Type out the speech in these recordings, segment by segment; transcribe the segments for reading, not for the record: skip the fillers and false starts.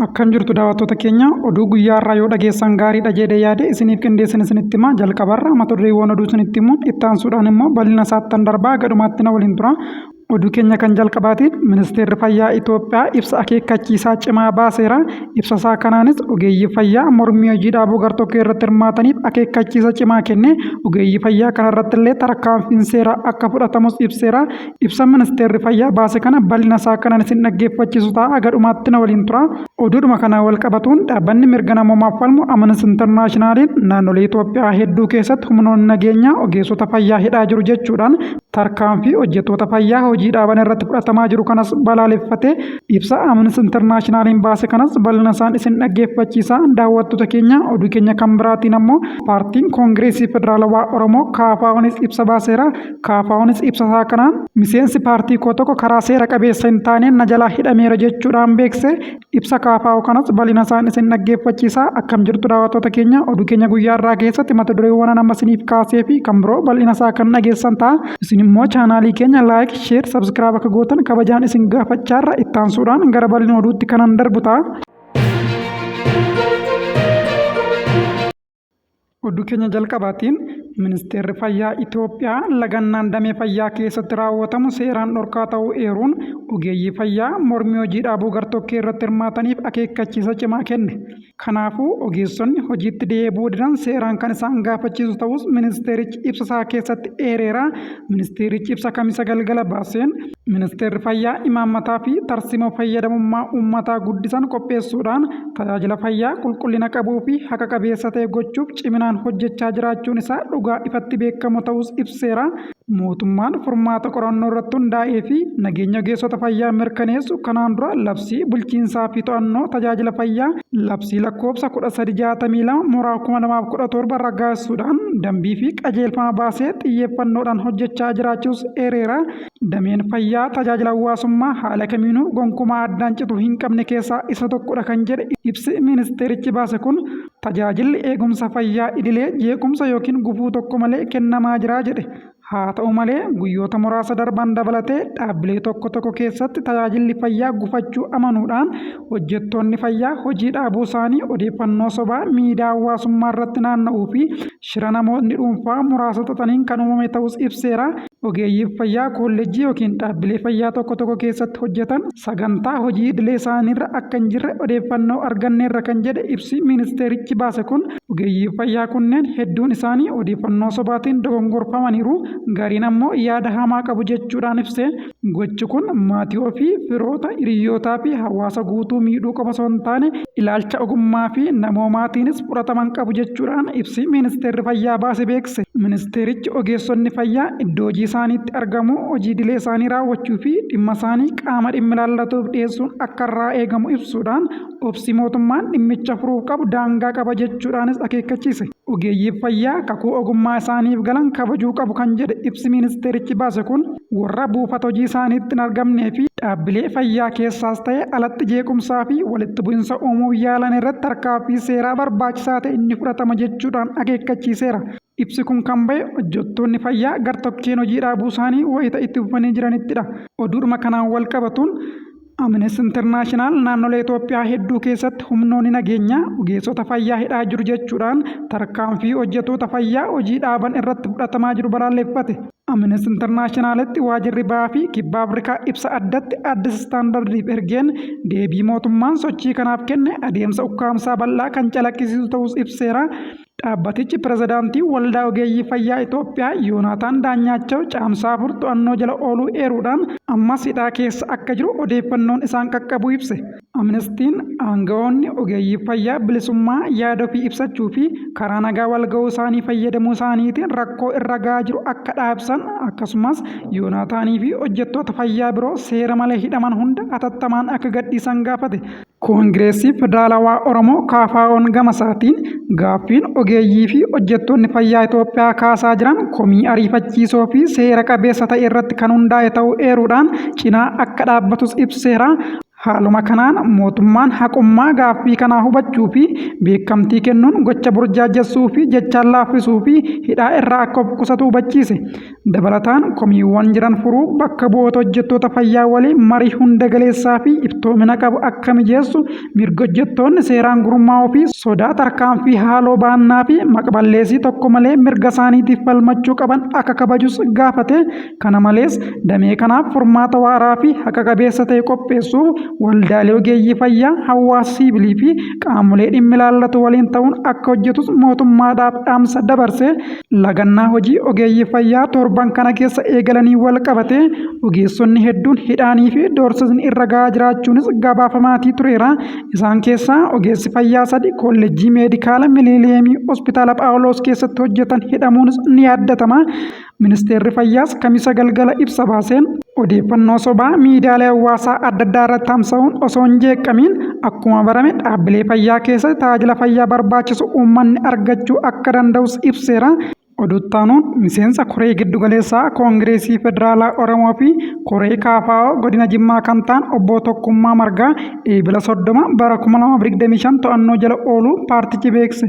Akkam jirtu daawwattoota keenya oduu guyyaa irraa yoo dhageessan gaariidha jedhee yaade isiniif qindeessin isinitti hima jalqabarra mata dureewwan oduu isinitti himuun itti aansuudhaan immoo bal'ina isaattan darbaa gadumaatti na waliin tura. Oduu keenya kan jalqabaatiin ministeerri fayyaa Itoophiyaa ibsa akeekkachiisaa cimaa baaseera. Ibsa isaa kanaanis ogeeyyii fayyaa mormii hojii dhaabuu gartokkee irratti hirmaataniif akeekkachiisa cimaa kenne. Ogeeyyii fayyaa kanarratti illee tarkaanfiin seeraa akka fudhatamus ibseera. Ibsa ministeerri fayyaa baase kana bal'ina isaa kanaan isin dhaggeeffachiisu ta'a gadumaatti na waliin tura. Oduudhuma kanaan wal qabatuun dhaabbanni mirga namoomaaf falmu Amnesty Internationaliin naannolee Itoophiyaa hedduu keessatti humnoonni nageenyaa ogeessota fayyaa hidhaa jiru jechuudhaan tarkaanfii hojjettoota fayyaa hojii dhaaban irratti fudhatamaa jiru kanas balaaleffatee ibsa Amnesty Internationaliin baase kanas bal'ina isaan isin dhaggeeffachiisa. Daawwattoota keenya oduu keenya kan biraatiin ammoo paartiin koongireesii federaalawaa Oromoo KFO'nis ibsa baaseera. KFO'nis ibsa isaa kanaan miseensi paartii koo tokko karaa seera qabeessa hin taaneen na jalaa hidhameera jechuudhaan beekse. Ibsa KFO kanas bal'ina isaan isin dhaggeeffachiisa. Akkam jirtu daawwattoota keenya oduu keenya guyyaa irraa keessatti mata dureewwan amma isiniif kaasee fi kan biroo bal'ina isaa kan dhageessan ta'a. Isin immoo chaanaalii keenya laayik, sheer, sabskiraayib akka gootan kabajaan isin gaafachaarra itti aansuudhaan gara bal'ina oduutti kanan darbu ta'a. Oduu keenya jalqabaatiin ministeerri fayyaa Itoophiyaa lagannaan damee fayyaa keessatti raawwatamu seeraan dhorkaa ta'uu eeruun ogeeyyii fayyaa mormii hojii dhaabuu gartokkee irratti hirmaataniif akeekkachiisa cimaa kenne. Kanaafuu ogeessonni hojiitti deebi'uu didan seeraan kan isaan gaafachiisu ta'us ministeerichi ibsa isaa keessatti eereera. Ministeerichi ibsa kamisa galgala baaseen ministeerri fayyaa imaammataa fi tarsiimoo fayyadamummaa uummataa guddisan qopheessuudhaan tajaajila fayyaa qulqullina qabuu fi haqa qabeessa ta'e gochuuf ciminaan hojjechaa jiraachuun isaa dhugaa ifatti beekamu ta'us ibseera. Mootummaan furmaata qorannoo irratti hundaa'ee fi nageenya ogeessota fayyaa mirkaneessu kanaan dura labsii bulchiinsaa fi to'annoo tajaajila fayyaa labsii lakkoofsa 1362 muraa 2017 raggaasisuudhaan dambii fi qajeelfama baasee xiyyeeffannoodhaan hojjechaa jiraachuus eereera. Dameen fayyaa tajaajila hawaasummaa haala kamiinuu gonkumaa addaan citu hin qabne keessaa isa tokkodha kan jedhe ibsi ministeerichi baase kun tajaajilli eegumsa fayyaa idilee jeequmsa yookiin gufuu tokko malee kennamaa jira jedhe. Haa ta'u malee guyyoota muraasa darban dabalatee dhaabbilee tokko tokko keessatti tajaajilli fayyaa gufachuu amanuudhaan hojjettoonni fayyaa hojii dhaabuu isaanii odeeffannoo sobaa miidiyaa hawaasummaa irratti naanna'uu fi shira namoonni dhuunfaa muraasa xaxaniin kan uumame ta'us ibseera. Ogeeyyiin fayyaa kolleejjii yookiin dhaabbilee fayyaa tokko tokko keessatti hojjetan sagantaa hojii idilee isaaniirra akka hin jirre odeeffannoo arganneerra kan jedhe ibsi ministeerichi baase kun ogeeyyiin fayyaa kunneen hedduun isaanii odeeffannoo sobaatiin dogongorfamaniiru. Gariin ammoo yaada hamaa qabu jechuudhaan ibsee gochi kun maatii ofii, firoota, hiriyyootaa fi hawaasa guutuu miidhuu qofa osoo hin taane ilaalcha ogummaa fi namoomaatiinis fudhataman qabu jechuudhaan ibsi ministeerri fayyaa baase beekse. Ministeerichi ogeessonni fayyaa iddoo hojii isaaniitti argamu hojii idilee isaanii raawwachuu fi dhimma isaanii qaama dhimmi ilaallatuuf dhiyeessuun akka irraa eegamu ibsuudhaan obsi mootummaan dhimmicha furuuf qabu daangaa qaba jechuudhaanis akeekkachiise. Ogeeyyiin fayyaa kakuu ogummaa isaaniif galan kabajuu qabu kan jedhe ibsi ministeerichi baase kun warra buufata hojii isaaniitti hin argamnee fi dhaabbilee fayyaa keessaas ta'e alatti jeequmsaa fi walitti bu'insa uumuuf yaalan irratti tarkaanfii seeraa barbaachisaa ta'e inni fudhatama jechuudhaan akeekkachiiseera. Ibsi kun kan ba'e hojjettoonni fayyaa gartokkeen hojii dhaabuu isaanii wayita itti fufanii jiranittidha. Oduudhuma kanaan wal qabatuun Amnesty International naannolee Itoophiyaa hedduu keessatti humnoonni nageenyaa ogeessota fayyaa hidhaa jiru jechuudhaan tarkaanfii hojjettoota fayyaa hojii dhaaban irratti fudhatamaa jiru balaaleffate. Amnesty Internationalitti waajirri bahaa fi kibba Afrikaa ibsa addatti Addis Standardiif ergeen deebii mootummaan sochii kanaaf kenne adeemsa ukkaamsaa bal'aa kan calaqqisiisu ta'us ibseera. Dhaabbatichi pirezidaantii waldaa ogeeyyii fayyaa Itoophiyaa Yoonaataan Daanyaachaw caamsaa 4 to'annoo jala ooluu eeruudhaan ammas hidhaa keessa akka jiru odeeffannoon isaan qaqqabu ibse. Amnestiin aangawoonni ogeeyyii fayyaa bilisummaa yaada ofii ibsachuu fi karaa nagaa wal ga'uu isaanii fayyadamuu isaaniitiin rakkoo irra gahaa jiru akka dhaabsan akkasumas Yoonaataanii fi hojjettoota fayyaa biroo seera malee hidhaman hunda hatattamaan akka gadhiisan gaafate. Koongireesii Federaalawaa Oromoo KFO'n gama isaatiin gaaffiin ogeeyyii fi hojjettoonni fayyaa Itoophiyaa kaasaa jiran komii ariifachiisoo fi seera qabeessa ta'e irratti kan hundaa'e ta'uu eeruudhaan cinaa akka dhaabbatus ibseera. Haaluma kanaan mootummaan haqummaa gaaffii kanaa hubachuu fi beekamtii kennuun gocha burjaajessuu fi jechaan laaffisuu fi hidhaa irraa akka of qusatu hubachiise. Dabalataan komiiwwan jiran furuu bakka bu'oota hojjettoota fayyaa waliin marii hunda galeessaa fi iftoomina qabu akka mijeessu mirga hojjettoonni seeraan gurmaa'uu fi sodaa tarkaanfii haaloo baannaa fi maqballeessii tokko malee mirga isaaniitiif falmachuu qaban akka kabajus gaafate. Kana malees damee kanaaf furmaata waaraa fi haqa qabeessa ta'e qopheessuuf waldaalee ogeeyyii fayyaa, hawaasa siivilii fi qaamolee dhimmi ilaallatu waliin ta'uun akka hojjetus mootummaadhaaf dhaamsa dabarse. Lagannaa hojii ogeeyyii fayyaa torban kana keessa eegalanii wal qabate ogeessonni hedduun hidhaanii fi doorsisni irra gahaa jiraachuunis gabaafamaatii tureera. Isaan keessaa ogeessi fayyaa 3 kolleejjii meedikaala Miliileemii hospitaala Phaawulos keessatti hojjetan hidhamuunis ni yaaddatama. Ministeerri fayyaas kamisa galgala ibsa baaseen odeeffannoo sobaa miidiyaalee hawaasaa adda addaa irratti tamsa'uun osoo hin jeeqamiin akkuma barame dhaabbilee fayyaa keessatti tajaajila fayyaa barbaachisu uummanni argachuu akka danda'us ibseera. Oduuttaanuun miseensa koree giddugaleessaa koongireesii federaalaa Oromoo fi koree KFO godina Jimmaa kan ta'an obbo Tokkummaa Margaa eebila 30 bara 2025 to'annoo jala ooluu paartichi beekse.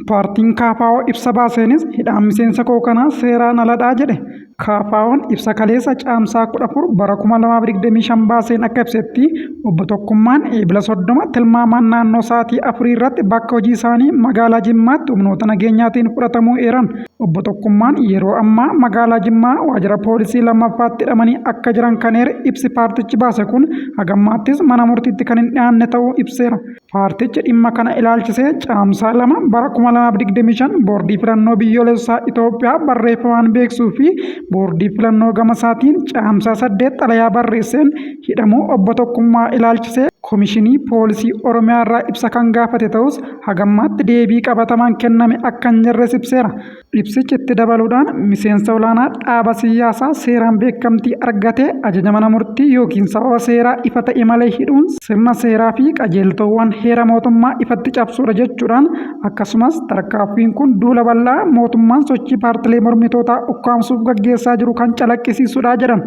Paartiin KFO ibsa baaseenis hidhaan miseensa koo kanaa seeraan aladhaa jedhe. KFO'n ibsa kaleessa caamsaa 14 bara 2025 baaseen akka ibsetti obbo Tokkummaan eebila 30 tilmaamaan naannoo sa'aatii 4 irratti bakka hojii isaanii magaalaa Jimmaatti humnoota nageenyaatiin fudhatamuu eeran. Obbo Tokkummaan yeroo ammaa magaalaa Jimmaa waajjira poolisii lammaffaatti hidhamanii akka jiran kan eere ibsi paartichi baase kun hagammaattis mana murtiitti kan hin dhiyaanne ta'uu ibseera. Paartichi dhimma kana ilaalchisee caamsaa 2 bara 2025 boordii filannoo biyyoolessaa Itoophiyaa barreeffamaan beeksisuu fi boordii filannoo gama isaatiin caamsaa 8 xalayaa barreesseen hidhamuu obbo Tokkummaa ilaalchisee Komishinii Poolisii Oromiyaa irraa ibsa kan gaafate ta'us hagammaatti deebii qabatamaan kenname akka hin jirres ibseera. Ibsichi itti dabaluudhaan miseensa olaanaa dhaaba siyaasaa seeraan beekamtii argatee ajaja mana murtii yookiin sababa seeraa ifa ta'e malee hidhuun sirna seeraa fi qajeeltowwan heera mootummaa ifatti cabsuudha jechuudhaan akkasumas tarkaanfiin kun duula bal'aa mootummaan sochii paartilee mormitootaa ukkaamsuuf gaggeessaa jiru kan calaqqisiisudha jedhan.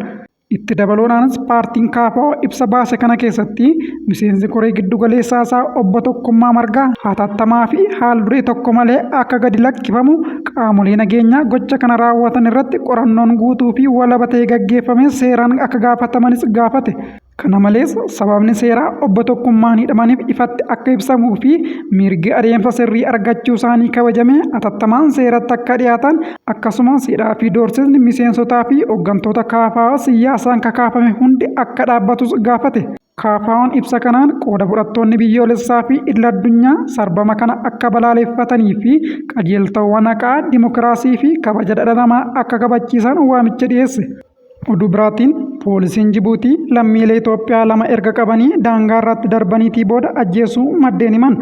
Itti dabaluudhaanis paartiin KFO ibsa baase kana keessatti miseensi koree giddugaleessaa isaa obbo Tokkummaa Margaa hatattamaa fi haal duree tokko malee akka gadi lakkifamu qaamolee nageenyaa gocha kana raawwatan irratti qorannoon guutuu fi walaba ta'e gaggeeffame seeraan akka gaafatamanis gaafate. Kana malees sababni seeraa obbo Tokkummaan hidhamaniif ifatti akka ibsamuu fi mirgi adeemsa sirrii argachuu isaanii kabajamee hatattamaan seeratti akka dhiyaatan akkasumas hidhaa fi doorsisni miseensotaa fi hooggantoota KFO siyaasaan kakaafame hundi akka dhaabbatus gaafate. KFO'n ibsa kanaan qooda fudhattoonni biyyoolessaa fi idil-addunyaa sarbama kana akka balaaleffatanii fi qajeeltowwan haqaa dimokiraasii fi kabaja dhala namaa akka kabachiisan waamicha dhiyeesse. Oduu biraatiin poolisiin Jibuutii lammiilee Itoophiyaa 2 erga qabanii daangaa irratti darbaniitii booda ajjeesuu maddeen himan.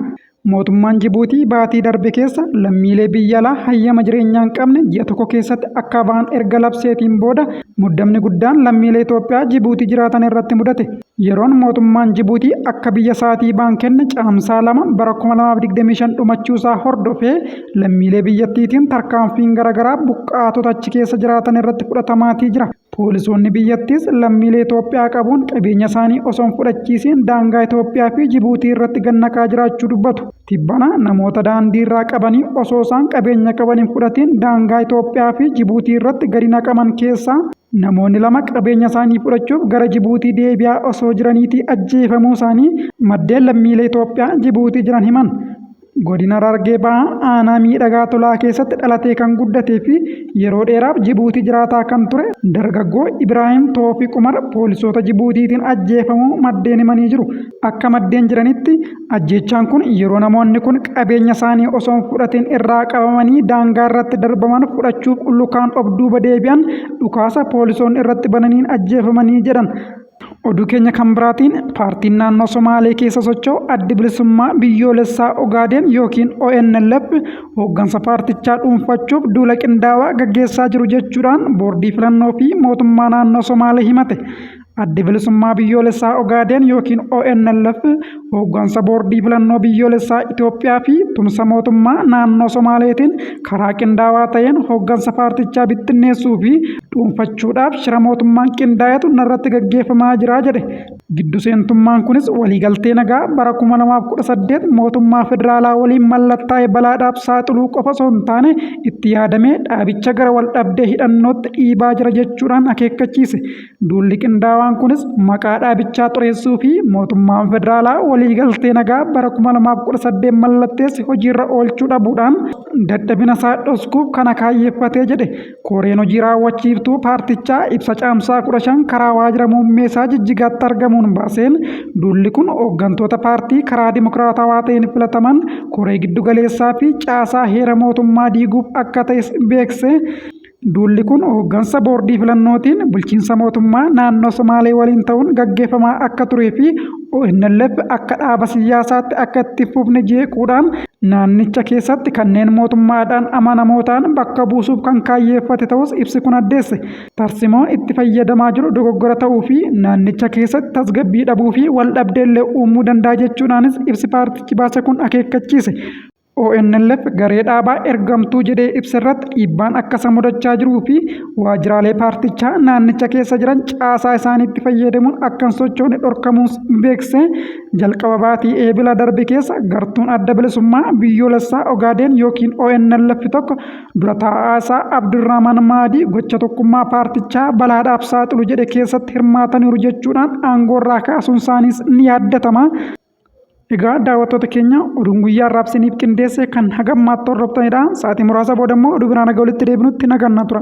Mootummaan Jibuutii baatii darbe keessa lammiilee biyya alaa hayyama jireenyaa hin qabne ji'a tokko keessatti akka ba'an erga labseetiin booda muddamni guddaan lammiilee Itoophiyaa Jibuutii jiraatan irratti mudate. Yeroon mootummaan Jibuutii akka biyya isaatii ba'an kenne caamsaa 2 bara 2025 dhumachuusaa hordofee lammiilee biyyattiitiin tarkaanfiin garaagaraa buqqaatota achi keessa jiraatan irratti fudhatamaatii jira. Poolisoonni biyyattiis lammiilee Itoophiyaa qabuun qabeenya isaanii osoo hin fudhachiisiin daangaa Itoophiyaa fi Jibuutii irratti gannaqaa jiraachuu dubbatu. Tibbana namoota daandii irraa qabanii osoo isaan qabeenya qaban hin fudhatiin daangaa Itoophiyaa fi Jibuutii irratti gadi naqaman keessaa namoonni 2 qabeenya isaanii fudhachuuf gara Jibuutii deebi'aa osoo jiraniitii ajjeefamuu isaanii maddeen lammiilee Itoophiyaa Jibuutii jiran himan. Godina Harargee Bahaa aanaa miidhagaa tolaa keessatti dhalatee kan guddatee fi yeroo dheeraaf Jibuutii jiraataa kan ture dargaggoo Ibraahim Toofiq Umar poolisoota Jibuutiitiin ajjeefamuu maddeen himanii jiru. Akka maddeen jiranitti ajjeechaan kun yeroo namoonni kun qabeenya isaanii osoo hin fudhatiin irraa qabamanii daangaa irratti darbaman fudhachuuf lukaan of duuba deebi'an dhukaasa poolisoonni irratti bananiin ajjeefamanii jedhan. Oduu keenya kan biraatiin paartiin naannoo Somaalee keessa socho'u addi bilisummaa biyyoolessaa Ogaadeen yookiin ONLF hooggansa paartichaa dhuunfachuuf duula qindaawaa gaggeessaa jiru jechuudhaan boordii filannoo fi mootummaa naannoo Somaalee himate. Addi bilisummaa biyyoolessaa Ogaadeen yookiin ONLF hooggansa boordii filannoo biyyoolessaa Itoophiyaa fi tumsa mootummaa naannoo Somaaleetiin karaa qindaawaa ta'een hooggansa paartichaa bittinneessuu fi dhuunfachuudhaaf shira mootummaan qindaa'etu narratti gaggeeffamaa jira jedhe. Giddu seentummaan kunis waliigaltee nagaa bara 2018 mootummaa federaalaa waliin mallattaa'e balaadhaaf saaxiluu qofa osoo hin taane itti yaadamee dhaabicha gara wal dhabdee hidhannootti dhiibaa jira jechuudhaan akeekkachiise. Duulli qindaawaan kunis maqaa dhaabichaa xureessuu fi mootummaan federaalaa waliigaltee nagaa bara 2018 mallatteesse hojiirra oolchuu dhabuudhaan dadhabina isaa dhoskuuf kana kaayyeeffatee jedhe. Koreen hojii raawwachiiftuu paartichaa ibsa caamsaa 15 karaa waajjira muummee isaa Jijjigaatti argamuun baaseen duulli kun hooggantoota paartii karaa dimokiraatawaa ta'een filataman koree giddu galeessaa fi caasaa heera mootummaa diiguuf akka ta'es beekse. Duulli kun hooggansa boordii filannootiin bulchiinsa mootummaa naannoo Somaalee waliin ta'uun gaggeeffamaa akka turee fi ONLF akka dhaaba siyaasaatti akka itti fufne jeequudhaan naannicha keessatti kanneen mootummaadhaan amanamootaan bakka buusuuf kan kaayyeeffate ta'us ibsi kun addeesse. Tarsimoon itti fayyadamaa jiru dogoggora ta'uu fi naannicha keessatti tasgabbii dhabuu fi wal dhabdeellee uumuu danda'a jechuudhaanis ibsi paartichi baase kun akeekkachiise. ONLF garee dhaabaa ergamtuu jedhee ibsa irratti dhiibbaan akka isa mudachaa jiruu fi waajjiraalee paartichaa naannicha keessa jiran caasaa isaaniitti fayyadamuun akka hin sochoone dhorkamuus beekse. Jalqaba baatii eebila darbe keessa gartuun adda bilisummaa biyyoolessaa Ogaadeen yookiin ONLF tokko dura taa'aa isaa Abdurrahman Maadii gocha tokkummaa paartichaa balaadhaaf saaxilu jedhe keessatti hirmaataniiru jechuudhaan aangoorraa kaasuun isaaniis ni yaaddatama. Egaa daawwattoota keenya oduun guyyaa irraa isiniif qindeesse kan haga ammaatti hordoftanidha. Sa'aatii muraasa booda immoo oduu biraan walitti deebinutti nagaan tura.